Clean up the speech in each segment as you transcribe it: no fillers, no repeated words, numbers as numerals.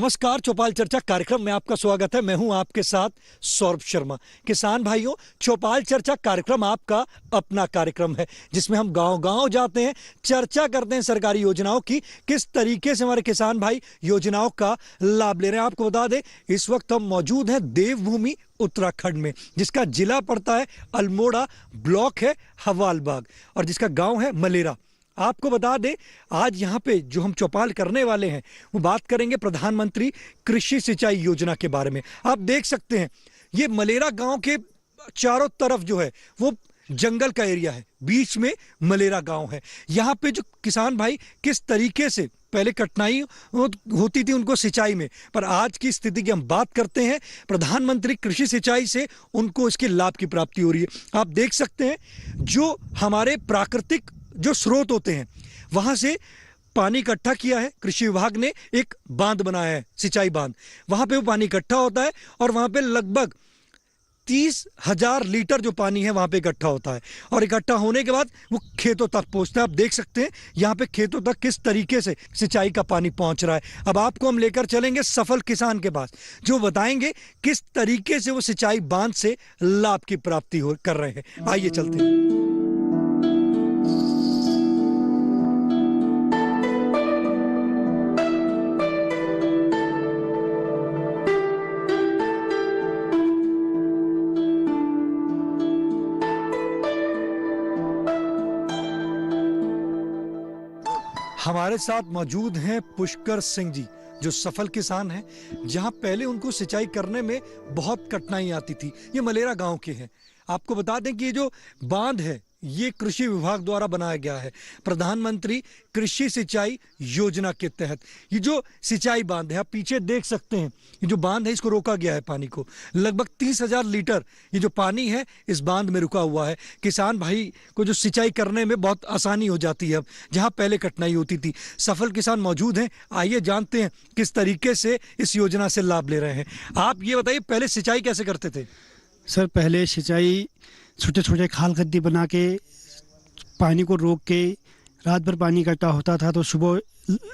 नमस्कार, चौपाल चर्चा कार्यक्रम में आपका स्वागत है। मैं हूं आपके साथ सौरभ शर्मा। किसान भाइयों, चौपाल चर्चा कार्यक्रम आपका अपना कार्यक्रम है जिसमें हम गांव-गांव जाते हैं, चर्चा करते हैं सरकारी योजनाओं की, किस तरीके से हमारे किसान भाई योजनाओं का लाभ ले रहे हैं। आपको बता दें, इस वक्त हम मौजूद हैं देवभूमि उत्तराखंड में, जिसका जिला पड़ता है अल्मोड़ा, ब्लॉक है हवालबाग और जिसका गाँव है मलेरा। आपको बता दें, आज यहाँ पे जो हम चौपाल करने वाले हैं वो बात करेंगे प्रधानमंत्री कृषि सिंचाई योजना के बारे में। आप देख सकते हैं ये मलेरा गांव के चारों तरफ जो है वो जंगल का एरिया है, बीच में मलेरा गांव है। यहाँ पे जो किसान भाई किस तरीके से पहले कठिनाई होती थी उनको सिंचाई में, पर आज की स्थिति की हम बात करते हैं, प्रधानमंत्री कृषि सिंचाई से उनको इसके लाभ की प्राप्ति हो रही है। आप देख सकते हैं जो हमारे प्राकृतिक जो स्रोत होते हैं वहां से पानी इकट्ठा किया है, कृषि विभाग ने एक बांध बनाया है, सिंचाई बांध। वहां पे वो पानी इकट्ठा होता है और वहां पे लगभग 30,000 लीटर जो पानी है वहां पे इकट्ठा होता है और इकट्ठा होने के बाद वो खेतों तक पहुंचता है। आप देख सकते हैं यहाँ पे खेतों तक किस तरीके से सिंचाई का पानी पहुंच रहा है। अब आपको हम लेकर चलेंगे सफल किसान के पास, जो बताएंगे किस तरीके से वो सिंचाई बांध से लाभ की प्राप्ति कर रहे हैं। आइए चलते हैं। हमारे साथ मौजूद हैं पुष्कर सिंह जी, जो सफल किसान हैं। जहां पहले उनको सिंचाई करने में बहुत कठिनाई आती थी। ये मलेरा गांव के हैं। आपको बता दें कि ये जो बांध है ये कृषि विभाग द्वारा बनाया गया है, प्रधानमंत्री कृषि सिंचाई योजना के तहत। ये जो सिंचाई बांध है, आप पीछे देख सकते हैं, ये जो बांध है इसको रोका गया है पानी को। लगभग 30,000 लीटर ये जो पानी है इस बांध में रुका हुआ है। किसान भाई को जो सिंचाई करने में बहुत आसानी हो जाती है अब, जहाँ पहले कठिनाई होती थी। सफल किसान मौजूद हैं, आइए जानते हैं किस तरीके से इस योजना से लाभ ले रहे हैं। आप ये बताइए, पहले सिंचाई कैसे करते थे? सर, पहले सिंचाई छोटे छोटे खाल गद्दी बना के पानी को रोक के रात भर पानी इकट्ठा होता था तो सुबह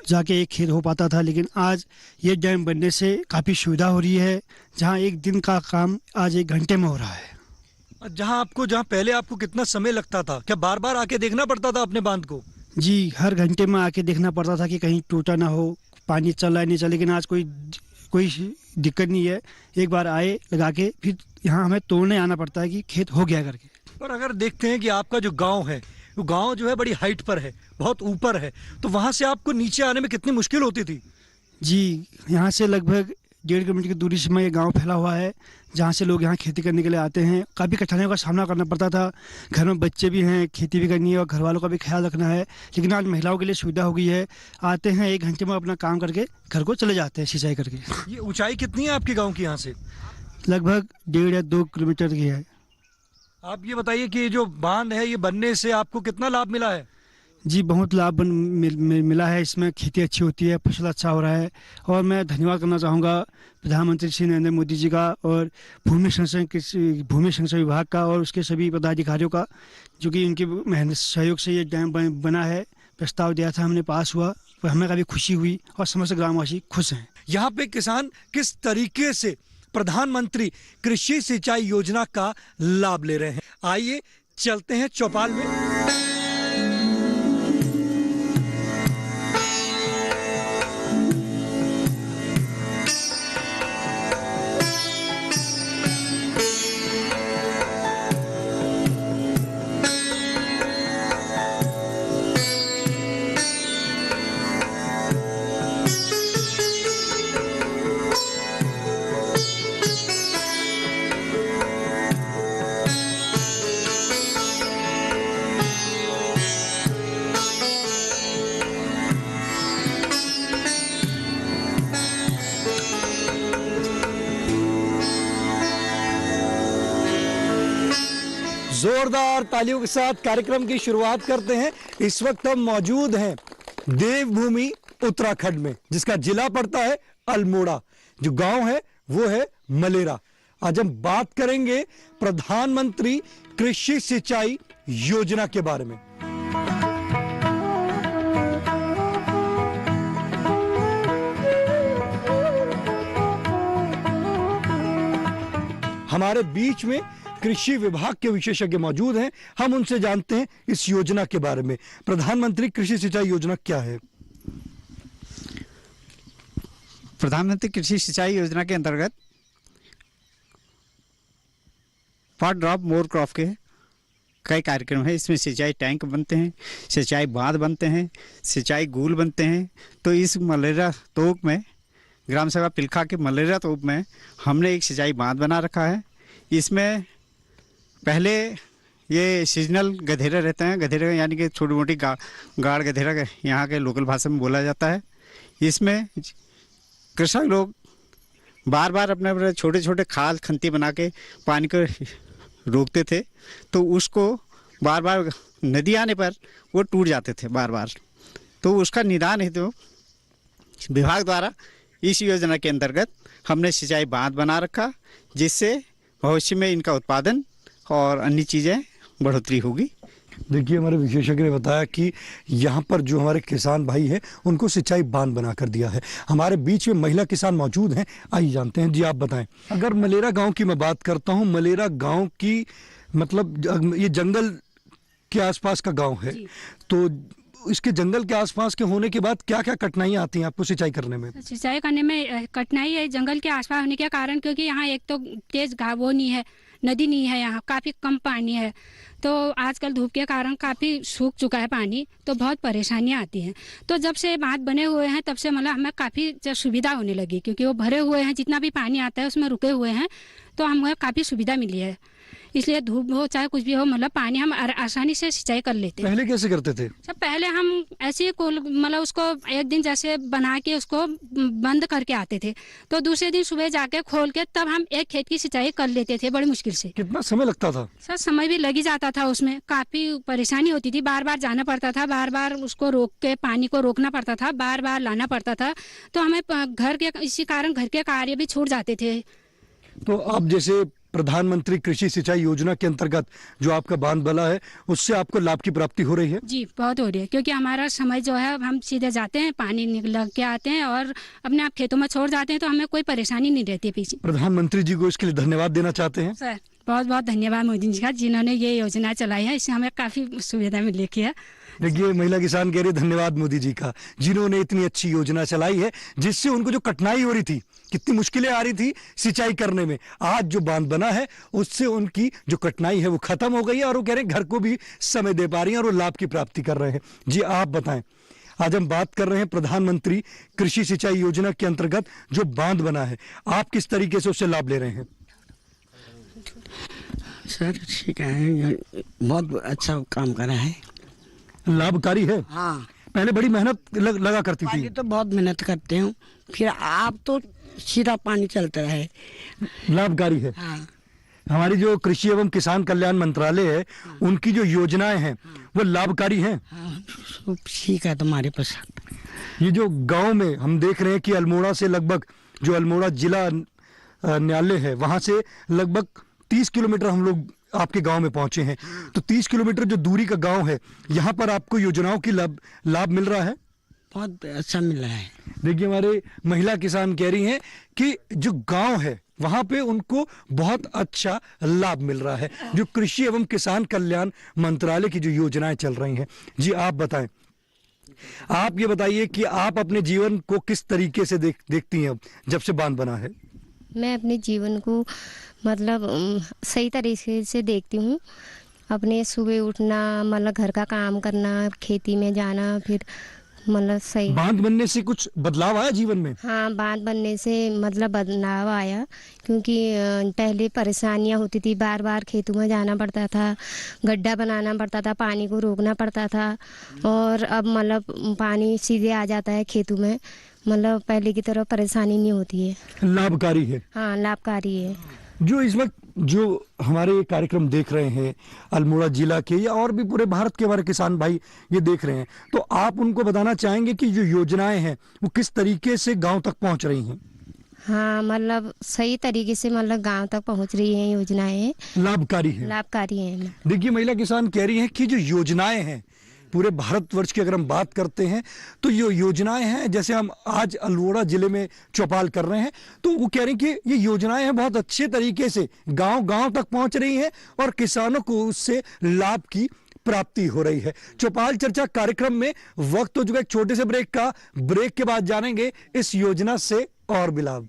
जाके एक खेत हो पाता था। लेकिन आज ये डैम बनने से काफ़ी सुविधा हो रही है, जहाँ एक दिन का काम आज 1 घंटे में हो रहा है। जहाँ पहले आपको कितना समय लगता था, क्या बार बार आके देखना पड़ता था अपने बांध को? जी, हर घंटे में आके देखना पड़ता था कि कहीं टूटा ना हो, पानी चल रहा है नहीं चल। लेकिन आज कोई दिक्कत नहीं है, एक बार आए लगा के फिर यहाँ हमें तोड़ने आना पड़ता है कि खेत हो गया करके। पर अगर देखते हैं कि आपका जो गांव है वो गांव जो है बड़ी हाइट पर है, बहुत ऊपर है, तो वहां से आपको नीचे आने में कितनी मुश्किल होती थी? जी, यहाँ से लगभग 1.5 किलोमीटर की दूरी से ये गांव फैला हुआ है, जहाँ से लोग यहाँ खेती करने के लिए आते हैं। काफ़ी कठिनाइयों का सामना करना पड़ता था, घर में बच्चे भी हैं, खेती भी करनी है और घर वालों का भी ख्याल रखना है। लेकिन आज महिलाओं के लिए सुविधा हो गई है, आते हैं 1 घंटे में अपना काम करके घर को चले जाते हैं सिंचाई करके। ये ऊंचाई कितनी है आपके गाँव की यहाँ से? लगभग 1.5 या 2 किलोमीटर की है। आप ये बताइए कि जो बांध है ये बनने से आपको कितना लाभ मिला है? जी, बहुत लाभ मिला है। इसमें खेती अच्छी होती है, फसल अच्छा हो रहा है। और मैं धन्यवाद करना चाहूँगा प्रधानमंत्री श्री नरेंद्र मोदी जी का और भूमि संरक्षण विभाग का और उसके सभी पदाधिकारियों का, जो कि उनकी मेहनत सहयोग से ये डैम बना है। प्रस्ताव दिया था, हमने पास हुआ, तो हमें काफ़ी खुशी हुई और समस्त ग्रामवासी खुश हैं। यहाँ पे किसान किस तरीके से प्रधानमंत्री कृषि सिंचाई योजना का लाभ ले रहे हैं, आइए चलते हैं चौपाल में। जोरदार तालियों के साथ कार्यक्रम की शुरुआत करते हैं। इस वक्त हम मौजूद हैं देवभूमि उत्तराखंड में, जिसका जिला पड़ता है अल्मोड़ा, जो गांव है वो है मलेरा। आज हम बात करेंगे प्रधानमंत्री कृषि सिंचाई योजना के बारे में। हमारे बीच में कृषि विभाग के विशेषज्ञ मौजूद हैं। हम उनसे जानते हैं इस योजना के बारे में। प्रधानमंत्री कृषि सिंचाई योजना क्या है? प्रधानमंत्री कृषि सिंचाई योजना के अंतर्गत पर ड्रॉप मोर क्रॉप के कई कार्यक्रम है। इसमें सिंचाई टैंक बनते हैं, सिंचाई बांध बनते हैं, सिंचाई गूल बनते हैं। तो इस मलेरिया तोप में, ग्राम सभा पिलखा के मलेरिया तोप में हमने एक सिंचाई बांध बना रखा है। इसमें पहले ये सीजनल गधेरे रहते हैं, गधेरे यानी कि छोटी मोटी गाड़ गधेरा यहाँ के लोकल भाषा में बोला जाता है। इसमें कृषक लोग बार बार अपने छोटे छोटे खाल खंती बना के पानी को रोकते थे, तो उसको बार बार नदी आने पर वो टूट जाते थे बार बार। तो उसका निदान हेतु तो विभाग द्वारा इस योजना के अंतर्गत हमने सिंचाई बांध बना रखा, जिससे भविष्य में इनका उत्पादन और अन्य चीज़ें बढ़ोतरी होगी। देखिए, हमारे विशेषज्ञ ने बताया कि यहाँ पर जो हमारे किसान भाई हैं उनको सिंचाई बांध बना कर दिया है। हमारे बीच में महिला किसान मौजूद हैं, आइए जानते हैं। जी आप बताएं। अगर मलेरा गांव की मैं बात करता हूँ, मलेरा गांव की मतलब ये जंगल के आसपास का गांव है, तो इसके जंगल के आसपास के होने के बाद क्या क्या कठिनाइयाँ आती हैं आपको सिंचाई करने में? सिंचाई करने में कठिनाई है जंगल के आसपास होने के कारण, क्योंकि यहाँ एक तो तेज वो नहीं है, नदी नहीं है, यहाँ काफ़ी कम पानी है। तो आजकल धूप के कारण काफ़ी सूख चुका है पानी, तो बहुत परेशानियाँ आती हैं। तो जब से बांध बने हुए हैं तब से मतलब हमें काफ़ी सुविधा होने लगी, क्योंकि वो भरे हुए हैं, जितना भी पानी आता है उसमें रुके हुए हैं, तो हमें काफ़ी सुविधा मिली है। इसलिए धूप हो चाहे कुछ भी हो, मतलब पानी हम आसानी से सिंचाई कर लेते हैं। पहले कैसे करते थे? सब पहले हम ऐसे ही मतलब उसको एक दिन जैसे बना के उसको बंद करके आते थे, तो दूसरे दिन सुबह जाके खोल के तब हम एक खेत की सिंचाई कर लेते थे बड़ी मुश्किल से। कितना समय लगता था? सर समय भी लगी जाता था, उसमें काफ़ी परेशानी होती थी, बार बार जाना पड़ता था, बार बार उसको रोक के पानी को रोकना पड़ता था, बार बार लाना पड़ता था। तो हमें घर के इसी कारण घर के कार्य भी छूट जाते थे। तो अब जैसे प्रधानमंत्री कृषि सिंचाई योजना के अंतर्गत जो आपका बांध बना है, उससे आपको लाभ की प्राप्ति हो रही है? जी बहुत हो रही है, क्योंकि हमारा समय जो है हम सीधे जाते हैं, पानी लग के आते हैं और अपने आप खेतों में छोड़ जाते हैं, तो हमें कोई परेशानी नहीं रहती पीछे। प्रधानमंत्री जी को इसके लिए धन्यवाद देना चाहते हैं? सर बहुत बहुत धन्यवाद मोदी जी का, जिन्होंने ये योजना चलाई है, इससे हमें काफ़ी सुविधा मिली है। देखिए, महिला किसान कह रही धन्यवाद मोदी जी का, जिन्होंने इतनी अच्छी योजना चलाई है, जिससे उनको जो कठिनाई हो रही थी, कितनी मुश्किलें आ रही थी सिंचाई करने में, आज जो बांध बना है उससे उनकी जो कठिनाई है वो खत्म हो गई है और वो कह रहे हैं घर को भी समय दे पा रही हैं और वो लाभ की प्राप्ति कर रहे हैं। जी आप बताएं, आज हम बात कर रहे हैं प्रधानमंत्री कृषि सिंचाई योजना के अंतर्गत जो बांध बना है, आप किस तरीके से उससे लाभ ले रहे हैं? सर ठीक है, बहुत अच्छा काम करा है, लाभकारी है। हाँ, पहले बड़ी मेहनत लगा करती थी। तो बहुत मेहनत करते हूँ, फिर आप तो सीधा पानी चलता है, लाभकारी है। हाँ। हमारी जो कृषि एवं किसान कल्याण मंत्रालय है, उनकी जो योजनाएं हैं वो लाभकारी हैं। हाँ, ठीक है तुम्हारे पास। ये जो गांव में हम देख रहे हैं कि अल्मोड़ा से लगभग, जो अल्मोड़ा जिला न्यायालय है, वहां से लगभग 30 किलोमीटर हम लोग आपके गांव में पहुंचे हैं। तो 30 किलोमीटर जो दूरी का गांव है, यहाँ पर आपको योजनाओं की लाभ मिल रहा है? बहुत अच्छा मिल रहा है। देखिए, हमारे महिला किसान कह रही हैं कि जो गांव है वहां पे उनको बहुत अच्छा लाभ मिल रहा है, जो कृषि एवं किसान कल्याण मंत्रालय की जो योजनाएं चल रही हैं। जी आप बताएं, आप ये बताइए कि आप अपने जीवन को किस तरीके से देखती हैं जब से बांध बना है? मैं अपने जीवन को मतलब सही तरीके से देखती हूँ। अपने सुबह उठना, मतलब घर का काम करना, खेती में जाना, फिर मतलब सही। बांध बनने से कुछ बदलाव आया जीवन में? हाँ, बांध बनने से मतलब बदलाव आया, क्योंकि पहले परेशानियाँ होती थी, बार बार खेतों में जाना पड़ता था, गड्ढा बनाना पड़ता था, पानी को रोकना पड़ता था, और अब मतलब पानी सीधे आ जाता है खेतों में, मतलब पहले की तरह परेशानी नहीं होती है। लाभकारी है। हाँ, लाभकारी है। जो इस वक्त जो हमारे ये कार्यक्रम देख रहे हैं अल्मोड़ा जिला के या और भी पूरे भारत के हमारे किसान भाई ये देख रहे हैं, तो आप उनको बताना चाहेंगे कि जो योजनाएं हैं वो किस तरीके से गांव तक पहुंच रही हैं? हाँ, मतलब सही तरीके से मतलब गांव तक पहुंच रही हैं योजनाएं, लाभकारी है। लाभकारी है। देखिए, महिला किसान कह रही हैं कि जो योजनाएं हैं पूरे भारतवर्ष की अगर हम बात करते हैं तो ये योजनाएं हैं, जैसे हम आज अल्मोड़ा जिले में चौपाल कर रहे हैं, तो वो कह रहे हैं कि ये योजनाएं हैं बहुत अच्छे तरीके से गांव-गांव तक पहुंच रही हैं और किसानों को उससे लाभ की प्राप्ति हो रही है। चौपाल चर्चा कार्यक्रम में वक्त हो चुका है एक छोटे से ब्रेक का। ब्रेक के बाद जानेंगे इस योजना से और भी लाभ।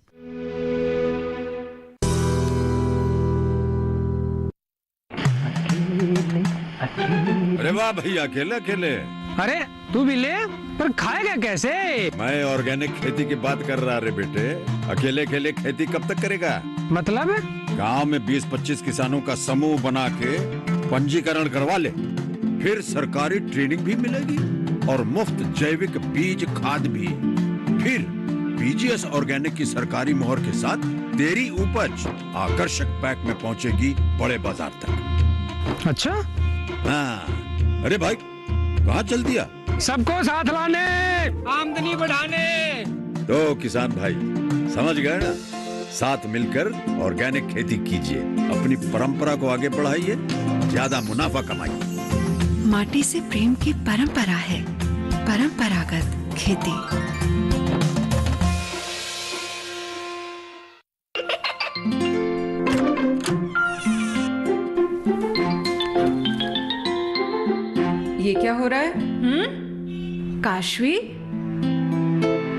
अरे वाह भैया, अकेले अकेले। अरे तू भी ले, पर खाएगा कैसे? मैं ऑर्गेनिक खेती की बात कर रहा रे बेटे। अकेले अकेले खेती कब तक करेगा? मतलब गांव में 20-25 किसानों का समूह बना के पंजीकरण करवा ले, फिर सरकारी ट्रेनिंग भी मिलेगी और मुफ्त जैविक बीज खाद भी। फिर पीजीएस ऑर्गेनिक की सरकारी मोहर के साथ तेरी उपज आकर्षक पैक में पहुंचेगी बड़े बाजार तक। अच्छा? हाँ। अरे भाई कहाँ चल दिया? सबको साथ लाने, आमदनी बढ़ाने। तो किसान भाई समझ गए ना, साथ मिलकर ऑर्गेनिक खेती कीजिए, अपनी परंपरा को आगे बढ़ाइए, ज्यादा मुनाफा कमाइए। माटी से प्रेम की परंपरा है परंपरागत खेती। ये क्या हो रहा है? काशवी,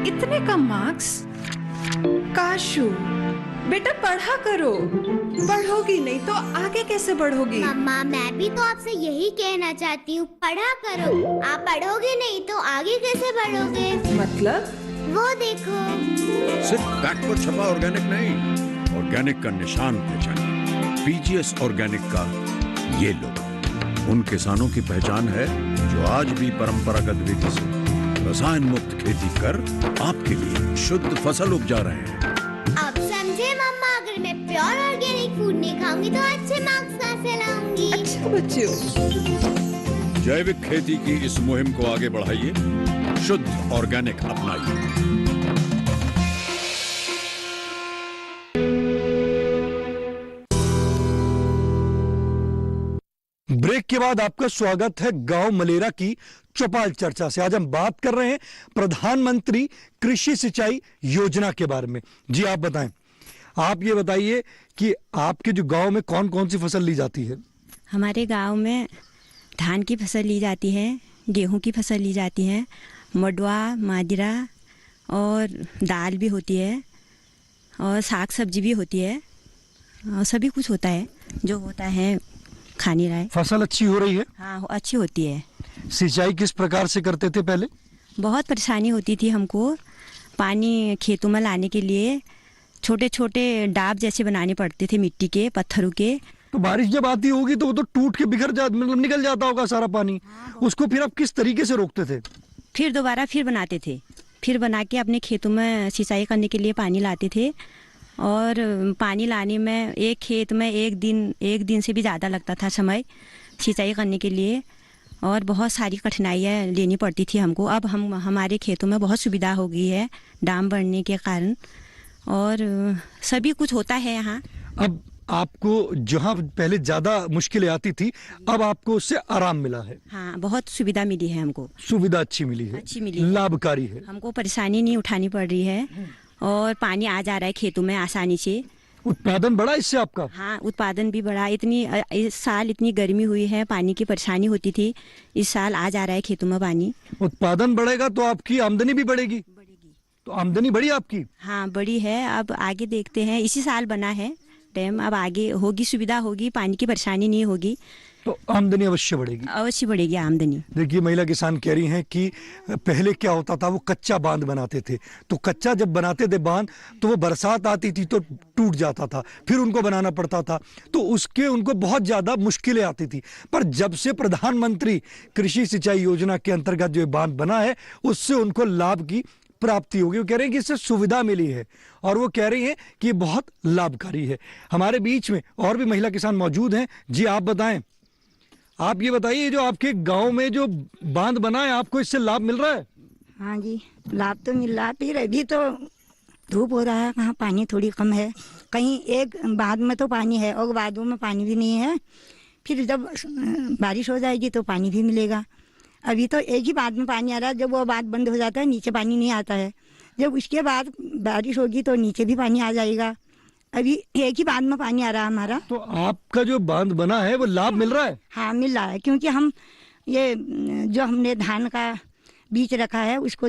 इतने कम मार्क्स? काशू बेटा पढ़ा करो, पढ़ोगी नहीं तो आगे कैसे बढ़ोगी? मम्मा मैं भी तो आपसे यही कहना चाहती हूँ, पढ़ा करो। आप पढ़ोगे नहीं तो आगे कैसे बढ़ोगे? मतलब? वो देखो, सिर्फ बैक पर छपा ऑर्गेनिक नहीं, ऑर्गेनिक का निशान पहचानिए। पीजीएस ऑर्गेनिक का ये लो, उन किसानों की पहचान है जो आज भी परंपरागत विधि से रसायन मुक्त खेती कर आपके लिए शुद्ध फसल उपजा रहे हैं। अब समझे मम्मा, अगर मैं प्योर ऑर्गेनिक फूड नहीं खाऊंगी तो अच्छे मार्क्स कहाँ से लाऊंगी? अच्छा बच्चों, जैविक खेती की इस मुहिम को आगे बढ़ाइए, शुद्ध ऑर्गेनिक अपनाइए। ब्रेक के बाद आपका स्वागत है गांव मलेरा की चौपाल चर्चा से। आज हम बात कर रहे हैं प्रधानमंत्री कृषि सिंचाई योजना के बारे में। जी आप बताएं, आप ये बताइए कि आपके जो गांव में कौन कौन सी फसल ली जाती है? हमारे गांव में धान की फसल ली जाती है, गेहूं की फसल ली जाती है, मडवा, माजरा और दाल भी होती है और साग सब्जी भी होती है और सभी कुछ होता है जो होता है खानी राय। फसल अच्छी हो रही है? हाँ अच्छी होती है। सिंचाई किस प्रकार से करते थे पहले? बहुत परेशानी होती थी हमको, पानी खेतों में लाने के लिए छोटे छोटे डाब जैसे बनाने पड़ते थे मिट्टी के, पत्थरों के। तो बारिश जब आती होगी तो वो तो टूट के बिखर जा, मतलब निकल जाता होगा सारा पानी। उसको फिर आप किस तरीके से रोकते थे? फिर दोबारा फिर बनाते थे, फिर बना के अपने खेतों में सिंचाई करने के लिए पानी लाते थे। और पानी लाने में एक खेत में एक दिन से भी ज़्यादा लगता था समय सिंचाई करने के लिए, और बहुत सारी कठिनाइयाँ लेनी पड़ती थी हमको। अब हमारे खेतों में बहुत सुविधा हो गई है डाम बढ़ने के कारण, और सभी कुछ होता है यहाँ। अब आपको जहाँ पहले ज़्यादा मुश्किलें आती थी, अब आपको उससे आराम मिला है? हाँ बहुत सुविधा मिली है हमको। सुविधा अच्छी मिली है, अच्छी मिली है, लाभकारी है। हमको परेशानी नहीं उठानी पड़ रही है और पानी आ जा रहा है खेतों में आसानी से। उत्पादन बढ़ा इससे आपका? हाँ उत्पादन भी बढ़ा। इस साल इतनी गर्मी हुई है, पानी की परेशानी होती थी, इस साल आ जा रहा है खेतों में पानी। उत्पादन बढ़ेगा तो आपकी आमदनी भी बढ़ेगी? तो आमदनी बढ़ी आपकी? हाँ बड़ी है। अब आगे देखते हैं, इसी साल बना है डैम, अब आगे होगी, सुविधा होगी, पानी की परेशानी नहीं होगी तो आमदनी अवश्य बढ़ेगी। अवश्य बढ़ेगी आमदनी। देखिए महिला किसान कह रही हैं कि पहले क्या होता था, वो कच्चा बांध बनाते थे, तो कच्चा जब बनाते थे बांध तो वो बरसात आती थी तो टूट जाता था, फिर उनको बनाना पड़ता था, तो उसके उनको बहुत ज़्यादा मुश्किलें आती थी। पर जब से प्रधानमंत्री कृषि सिंचाई योजना के अंतर्गत जो बांध बना है, उससे उनको लाभ की प्राप्ति होगी। वो कह रहे हैं कि इससे सुविधा मिली है और वो कह रही हैं कि ये बहुत लाभकारी है। हमारे बीच में और भी महिला किसान मौजूद हैं। जी आप बताएं, आप ये बताइए, जो आपके गांव में जो बांध बना है, आपको इससे लाभ मिल रहा है? हाँ जी लाभ तो मिल रहा है। फिर अभी तो धूप हो रहा है, कहाँ पानी थोड़ी कम है, कहीं एक बांध में तो पानी है और बांधों में पानी भी नहीं है। फिर जब बारिश हो जाएगी तो पानी भी मिलेगा। अभी तो एक ही बांध में पानी आ रहा है, जब वो बांध बंद हो जाता है नीचे पानी नहीं आता है। जब उसके बाद बारिश होगी तो नीचे भी पानी आ जाएगा। अभी एक ही बांध में पानी आ रहा है हमारा। तो आपका जो बांध बना है वो लाभ मिल रहा है? हाँ मिल रहा है, क्योंकि हम ये जो हमने धान का बीज रखा है उसको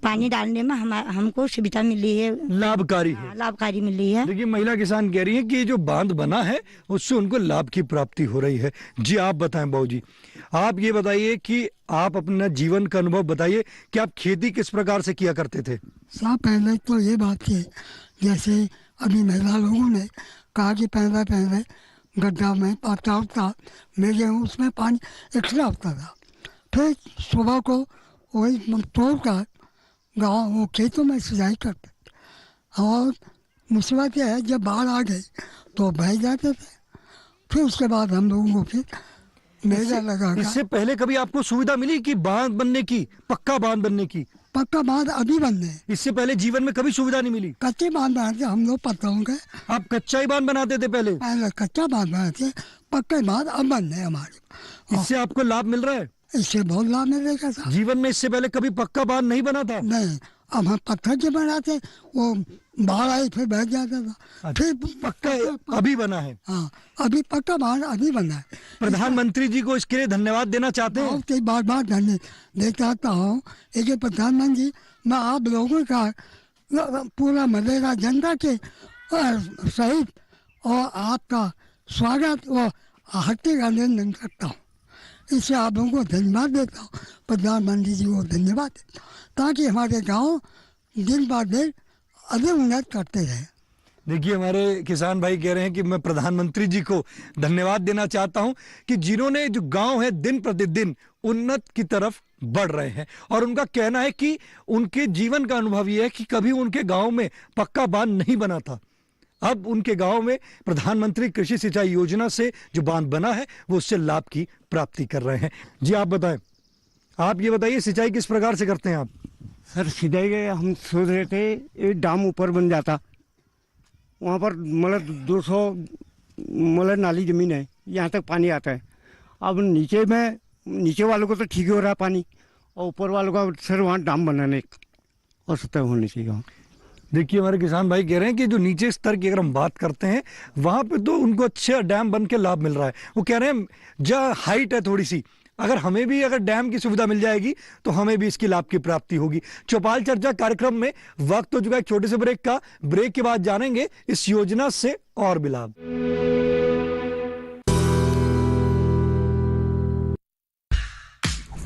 पानी डालने में हमको सुविधा मिल रही है, लाभकारी है। लाभकारी मिल रही है। देखिए महिला किसान कह रही है कि जो बांध बना है उससे उनको लाभ की प्राप्ति हो रही है। जी आप बताएं बाबू जी, आप ये बताइए कि आप अपना जीवन का अनुभव बताइए कि आप खेती किस प्रकार से किया करते थे? साहब पहले तो ये बात है, जैसे अभी महिला लोगों ने कहा कि पहले गड्ढा में पाता होता मेरे उसमें पानी एक्स्ट्रा होता था, फिर सुबह को वही तोड़कर गाँव वो खेतों में सिंचाई करते। और मुसीबत यह है जब बाढ़ आ गई तो बह जाते थे, फिर उसके बाद हम लोगों को फिर मेला लगा। इससे पहले कभी आपको सुविधा मिली कि बांध बनने की, पक्का बांध बनने की? पक्का बांध अभी बनने, इससे पहले जीवन में कभी सुविधा नहीं मिली? कच्चे बांध बनाते हम लोग, पता होंगे। आप कच्चा ही बांध बनाते थे पहले? पहले कच्चा बांध बनाते, पक्के बांध अब बनने हमारे। इससे आपको लाभ मिल रहा है? इससे बहुत लाभ मिलेगा साहब। जीवन में इससे पहले कभी पक्का बांध नहीं बना था? नहीं, अब हम पत्थर के बनाते, वो बाढ़ आई फिर बह जाता था। फिर पक्का अभी बना है? हाँ अभी पक्का बांध अभी बना है। प्रधानमंत्री जी को इसके लिए धन्यवाद देना चाहते हैं? बहुत बार बार धन्यवाद देना चाहता हूँ। एक प्रधानमंत्री जी, मैं आप लोगों का पूरा मलेरा जनता के सहित और आपका स्वागत और हार्दिक अभिनंदन करता हूँ। इससे आप लोगों को धन्यवाद देता हूँ, प्रधानमंत्री जी को धन्यवाद देता हूँ, ताकि हमारे गांव दिन ब दिन अधिक उन्नत करते रहे। देखिए हमारे किसान भाई कह रहे हैं कि मैं प्रधानमंत्री जी को धन्यवाद देना चाहता हूं कि जिन्होंने जो गांव है दिन प्रतिदिन उन्नत की तरफ बढ़ रहे हैं। और उनका कहना है कि उनके जीवन का अनुभव यह है कि कभी उनके गांव में पक्का बांध नहीं बना था, अब उनके गांव में प्रधानमंत्री कृषि सिंचाई योजना से जो बांध बना है वो उससे लाभ की प्राप्ति कर रहे हैं। जी आप बताएं, आप ये बताइए सिंचाई किस प्रकार से करते हैं आप? सर सिंचाई के हम सोच रहे थे एक डाम ऊपर बन जाता, वहाँ पर मतलब 200 मतलब नाली ज़मीन है, यहाँ तक पानी आता है। अब नीचे वालों को तो ठीक हो रहा है पानी, और ऊपर वालों का सर वहाँ डाम बनाने और सतह होनी चाहिए। देखिए हमारे किसान भाई कह रहे हैं कि जो नीचे स्तर की अगर हम बात करते हैं वहाँ पे तो उनको अच्छा डैम बन के लाभ मिल रहा है। वो कह रहे हैं जहाँ हाइट है थोड़ी सी, अगर हमें भी अगर डैम की सुविधा मिल जाएगी तो हमें भी इसकी लाभ की प्राप्ति होगी। चौपाल चर्चा कार्यक्रम में वक्त हो चुका है एक छोटे से ब्रेक का। ब्रेक के बाद जानेंगे इस योजना से और भी लाभ।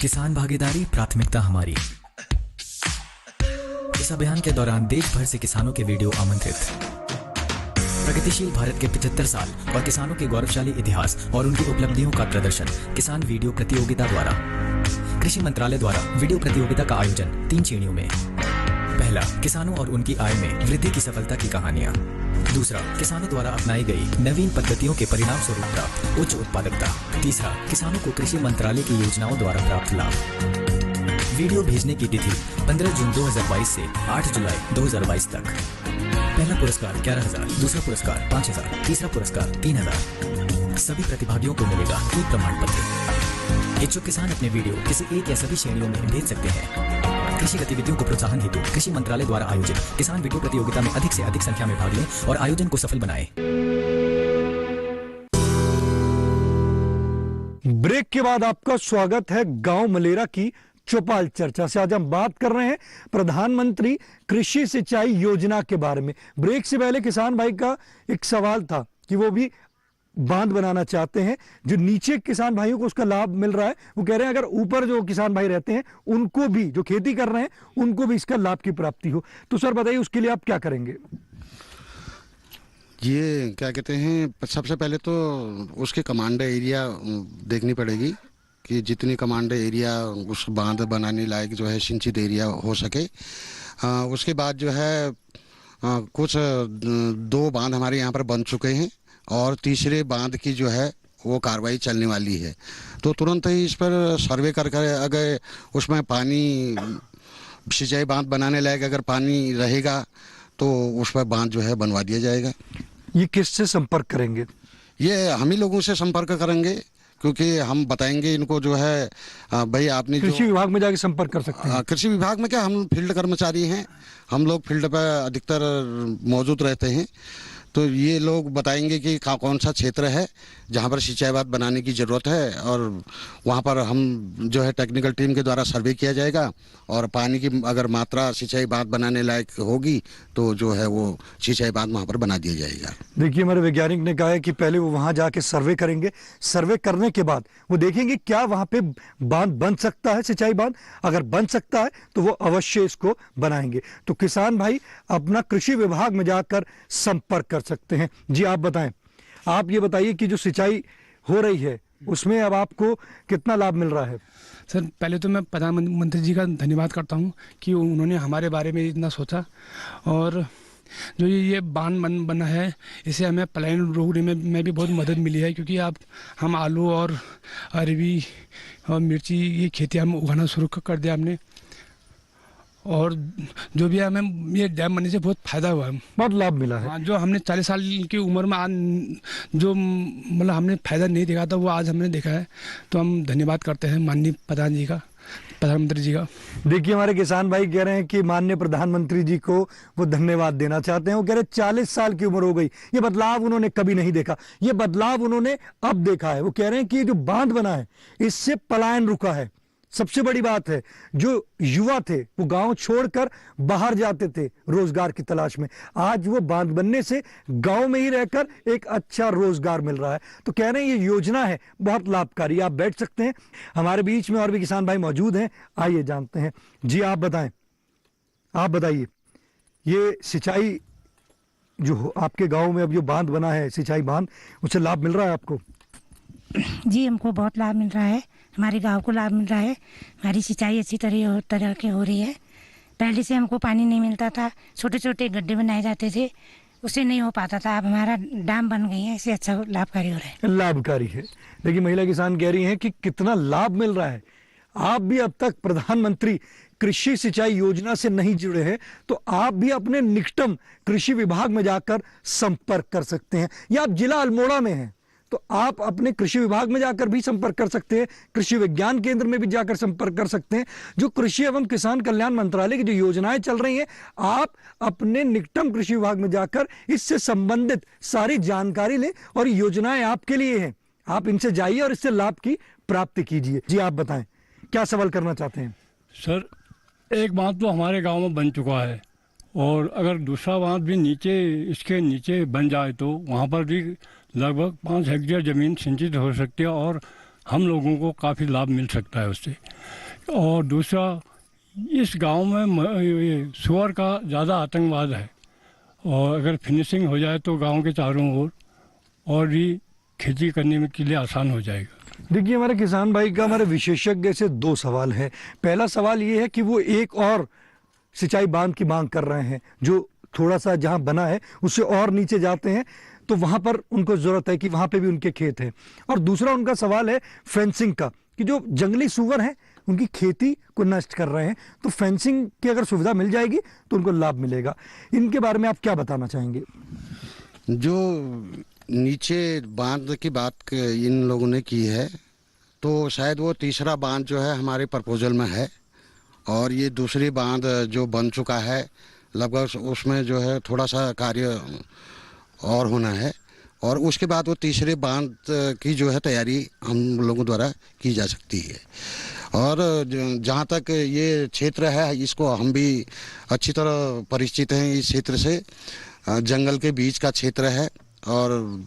किसान भागीदारी प्राथमिकता हमारी। इस अभियान के दौरान देश भर से किसानों के वीडियो आमंत्रित। प्रगतिशील भारत के 75 साल और किसानों के गौरवशाली इतिहास और उनकी उपलब्धियों का प्रदर्शन किसान वीडियो प्रतियोगिता द्वारा। कृषि मंत्रालय द्वारा वीडियो प्रतियोगिता का आयोजन 3 श्रेणियों में। पहला, किसानों और उनकी आय में वृद्धि की सफलता की कहानियां। दूसरा, किसानों द्वारा अपनाई गई नवीन पद्धतियों के परिणाम स्वरूप प्राप्त उच्च उत्पादकता। तीसरा, किसानों को कृषि मंत्रालय की योजनाओं द्वारा प्राप्त लाभ। वीडियो भेजने की तिथि 15 जून 2022 से 8 जुलाई 2022 तक। पहला पुरस्कार 11,000, दूसरा पुरस्कार 5,000, तीसरा पुरस्कार 3,000। सभी प्रतिभागियों को मिलेगा ई प्रमाण पत्र। इच्छुक किसान अपने वीडियो किसी एक या सभी श्रेणियों में भेज सकते हैं। कृषि गतिविधियों को प्रोत्साहन हेतु कृषि मंत्रालय द्वारा आयोजित किसान वीडियो प्रतियोगिता में अधिक से अधिक संख्या में भाग लें और आयोजन को सफल बनाएं। ब्रेक के बाद आपका स्वागत है गांव मलेरा की चौपाल चर्चा से। आज हम बात कर रहे हैं प्रधानमंत्री कृषि सिंचाई योजना के बारे में। ब्रेक से पहले किसान भाई का एक सवाल था कि वो भी बांध बनाना चाहते हैं। जो नीचे किसान भाइयों को उसका लाभ मिल रहा है, वो कह रहे हैं अगर ऊपर जो किसान भाई रहते हैं उनको भी, जो खेती कर रहे हैं उनको भी इसका लाभ की प्राप्ति हो। तो सर बताइए उसके लिए आप क्या करेंगे? ये क्या कहते हैं, सबसे पहले तो उसके कमांड एरिया देखनी पड़ेगी कि जितनी कमांड एरिया उस बांध बनाने लायक जो है सिंचित एरिया हो सके। उसके बाद जो है कुछ 2 बांध हमारे यहाँ पर बन चुके हैं और तीसरे बांध की जो है वो कार्रवाई चलने वाली है। तो तुरंत ही इस पर सर्वे कर अगर उसमें पानी सिंचाई बांध बनाने लायक अगर पानी रहेगा तो उस पर बांध जो है बनवा दिया जाएगा। ये किससे संपर्क करेंगे? ये हम ही लोगों से संपर्क करेंगे क्योंकि हम बताएंगे इनको जो है भाई आपने कृषि विभाग में जाके संपर्क कर सकते हैं। कृषि विभाग में क्या, हम फील्ड कर्मचारी हैं, हम लोग फील्ड पर अधिकतर मौजूद रहते हैं, तो ये लोग बताएंगे कि कौन सा क्षेत्र है जहाँ पर सिंचाई बांध बनाने की ज़रूरत है, और वहाँ पर हम जो है टेक्निकल टीम के द्वारा सर्वे किया जाएगा, और पानी की अगर मात्रा सिंचाई बांध बनाने लायक होगी तो जो है वो सिंचाई बांध वहाँ पर बना दिया जाएगा। देखिए हमारे वैज्ञानिक ने कहा है कि पहले वो वहाँ जाके सर्वे करेंगे, सर्वे करने के बाद वो देखेंगे क्या वहाँ पे बांध बन सकता है, सिंचाई बांध अगर बन सकता है तो वो अवश्य इसको बनाएंगे। तो किसान भाई अपना कृषि विभाग में जाकर संपर्क कर सकते हैं। जी आप बताएं, आप ये बताइए कि जो सिंचाई हो रही है उसमें अब आपको कितना लाभ मिल रहा है? सर पहले तो मैं प्रधानमंत्री जी का धन्यवाद करता हूँ कि उन्होंने हमारे बारे में इतना सोचा, और जो ये बांध बना है इससे हमें पलायन रोकने में भी बहुत मदद मिली है, क्योंकि अब हम आलू और अरबी और मिर्ची ये खेती हम उगाना शुरू कर दिया हमने, और जो भी हमें ये डैम बनने से बहुत फायदा हुआ है, बहुत लाभ मिला है। हाँ, जो हमने 40 साल की उम्र में जो मतलब हमने फायदा नहीं देखा था वो आज हमने देखा है, तो हम धन्यवाद करते हैं माननीय प्रधानमंत्री जी का। देखिए हमारे किसान भाई कह रहे हैं कि माननीय प्रधानमंत्री जी को वो धन्यवाद देना चाहते हैं। वो कह रहे 40 साल की उम्र हो गई, ये बदलाव उन्होंने कभी नहीं देखा, ये बदलाव उन्होंने अब देखा है। वो कह रहे हैं कि ये जो बांध बना है इससे पलायन रुका है। सबसे बड़ी बात है, जो युवा थे वो गांव छोड़कर बाहर जाते थे रोजगार की तलाश में, आज वो बांध बनने से गांव में ही रहकर एक अच्छा रोजगार मिल रहा है। तो कह रहे हैं ये योजना है बहुत लाभकारी। आप बैठ सकते हैं, हमारे बीच में और भी किसान भाई मौजूद हैं, आइए जानते हैं। जी आप बताएं, आप बताइए ये सिंचाई जो आपके गाँव में अब जो बांध बना है, सिंचाई बांध, उससे लाभ मिल रहा है आपको? जी हमको बहुत लाभ मिल रहा है, हमारे गांव को लाभ मिल रहा है, हमारी सिंचाई अच्छी तरह की हो रही है। पहले से हमको पानी नहीं मिलता था, छोटे छोटे गड्ढे बनाए जाते थे, उससे नहीं हो पाता था, अब हमारा डैम बन गई है, इससे अच्छा लाभकारी हो रहा है। लाभकारी है। देखिए महिला किसान कह रही हैं कि कितना लाभ मिल रहा है। आप भी अब तक प्रधानमंत्री कृषि सिंचाई योजना से नहीं जुड़े हैं तो आप भी अपने निकटम कृषि विभाग में जाकर संपर्क कर सकते हैं, या आप जिला अल्मोड़ा में हैं तो आप अपने कृषि विभाग में जाकर भी संपर्क कर सकते हैं, कृषि विज्ञान केंद्र में भी जाकर संपर्क कर सकते हैं। जो कृषि एवं किसान कल्याण मंत्रालय की जो योजनाएं चल रही हैं, आप अपने निकटम कृषि विभाग में जाकर इससे संबंधित सारी जानकारी लें, और योजनाएं आपके लिए हैं। आप इनसे जाइए और इससे लाभ की प्राप्ति कीजिए। जी आप बताएं, क्या सवाल करना चाहते हैं? सर एक बांध तो हमारे गाँव में बन चुका है, और अगर दूसरा बांध भी इसके नीचे बन जाए तो वहाँ पर भी लगभग 5 हेक्टेयर ज़मीन सिंचित हो सकती है, और हम लोगों को काफ़ी लाभ मिल सकता है उससे। और दूसरा, इस गांव में सुअर का ज़्यादा आतंकवाद है, और अगर फिनिशिंग हो जाए तो गांव के चारों ओर और भी खेती करने के लिए आसान हो जाएगा। देखिए हमारे किसान भाई का हमारे विशेषज्ञ से 2 सवाल है। पहला सवाल ये है कि वो एक और सिंचाई बांध की मांग कर रहे हैं, जो थोड़ा सा जहां बना है उससे और नीचे जाते हैं तो वहां पर उनको जरूरत है कि वहां पे भी उनके खेत हैं। और दूसरा उनका सवाल है फेंसिंग का, कि जो जंगली सूअर हैं उनकी खेती को नष्ट कर रहे हैं, तो फेंसिंग की अगर सुविधा मिल जाएगी तो उनको लाभ मिलेगा। इनके बारे में आप क्या बताना चाहेंगे? जो नीचे बांध की बात इन लोगों ने की है, तो शायद वो तीसरा बांध जो है हमारे प्रपोजल में है, और ये दूसरी बांध जो बन चुका है लगभग उसमें जो है थोड़ा सा कार्य और होना है, और उसके बाद वो तीसरे बांध की जो है तैयारी हम लोगों द्वारा की जा सकती है। और जहाँ तक ये क्षेत्र है इसको हम भी अच्छी तरह परिचित हैं। इस क्षेत्र से जंगल के बीच का क्षेत्र है, और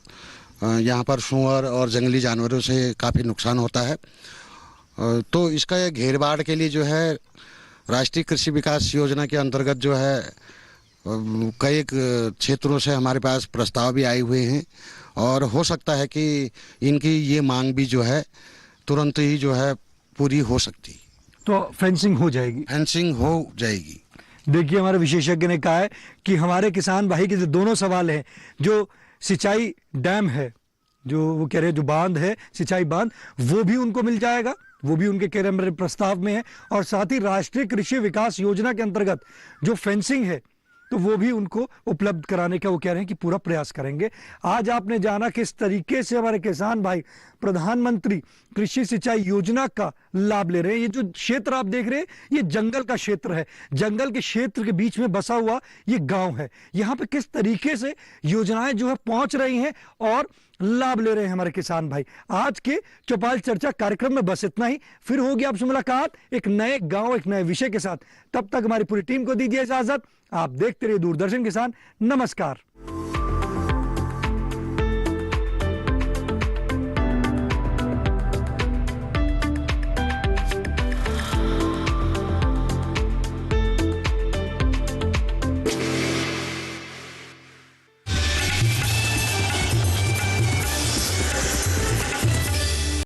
यहाँ पर सूअर और जंगली जानवरों से काफ़ी नुकसान होता है। तो इसका घेरबाड़ के लिए जो है राष्ट्रीय कृषि विकास योजना के अंतर्गत जो है कई क्षेत्रों से हमारे पास प्रस्ताव भी आए हुए हैं, और हो सकता है कि इनकी ये मांग भी जो है तुरंत ही जो है पूरी हो सकती। तो फेंसिंग हो जाएगी? फेंसिंग हो जाएगी। देखिए हमारे विशेषज्ञ ने कहा है कि हमारे किसान भाई के जो दोनों सवाल हैं, जो सिंचाई डैम है, जो वो कह रहे हैं जो बांध है सिंचाई बांध, वो भी उनको मिल जाएगा, वो भी उनके कह रहे प्रस्ताव में है, और साथ ही राष्ट्रीय कृषि विकास योजना के अंतर्गत जो फेंसिंग है तो वो भी उनको उपलब्ध कराने का वो कह रहे हैं कि पूरा प्रयास करेंगे। आज आपने जाना किस तरीके से हमारे किसान भाई प्रधानमंत्री कृषि सिंचाई योजना का लाभ ले रहे हैं। ये जो क्षेत्र आप देख रहे हैं ये जंगल का क्षेत्र है, जंगल के क्षेत्र के बीच में बसा हुआ ये गांव है। यहाँ पे किस तरीके से योजनाएं जो है पहुंच रही हैं और लाभ ले रहे हैं हमारे किसान भाई। आज के चौपाल चर्चा कार्यक्रम में बस इतना ही, फिर होगी आपसे मुलाकात एक नए गांव एक नए विषय के साथ। तब तक हमारी पूरी टीम को दीजिए इजाजत। आप देखते रहिए दूरदर्शन किसान। नमस्कार।